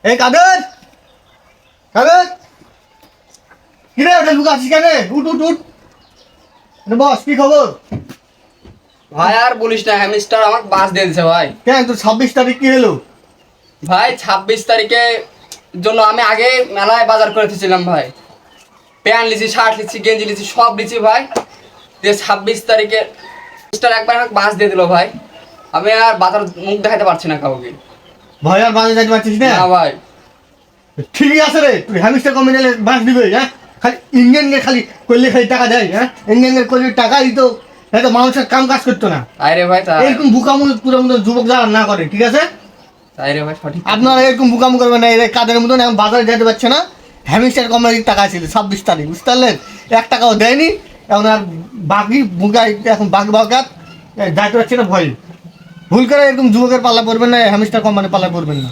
এই কাদের কাদের কিরে ওটা লুক আসিস কেন? উঠ উঠ উঠ বস, কি খবর? ভাই আর বলিস না, হ্যামস্টার আমাকে বাস দিয়ে দিছে ভাই। কেন তোর 26 তারিখ কি হলো? ভাই 26 তারিখে জন্য আমি আগে মেলায় বাজার করেছিলাম ভাই। প্যান্ট লিচি, শার্ট লিচি, গেঞ্জি লিচি, সব লিচি ভাই। দিয়ে 26 তারিখে হ্যামস্টার একবার আমাকে বাস দিয়ে দিল ভাই। আমি আর বাজার মুখ দেখাতে পারছি না কাউকে। ভয় আর বাজে যাইতে পারছিস না? না ভাই। ঠিকই আছে রে, তুই হ্যামিস্টার কোম্পানি বাস দিবে? হ্যাঁ, খালি ইঞ্জিনিয়ার খালি করলে খালি টাকা দেয়। হ্যাঁ, ইঞ্জিনিয়ার করলে টাকা দিত, এত মানুষের কাম কাজ করতো না। তাই রে ভাই, তাই এরকম বুকামু পুরো মতো যুবক যারা না করে, ঠিক আছে? তাই রে ভাই, সঠিক। আপনারা এরকম বুকামু করবেন না। এর কাদের মতন এখন বাজারে যেতে পারছে না। হ্যামিস্টার কোম্পানির টাকা ছিল 26 তারিখ, বুঝতে পারলেন? 1 টাকাও দেয়নি। এখন আর বাকি বুকাই এখন বাকি বাগাত যাইতে পারছে না ভয়। ভুল করে এরকম যুবকের পাল্লা পড়বেন না, হ্যামিস্টার কোম্পানি পাল্লা পড়বেন না।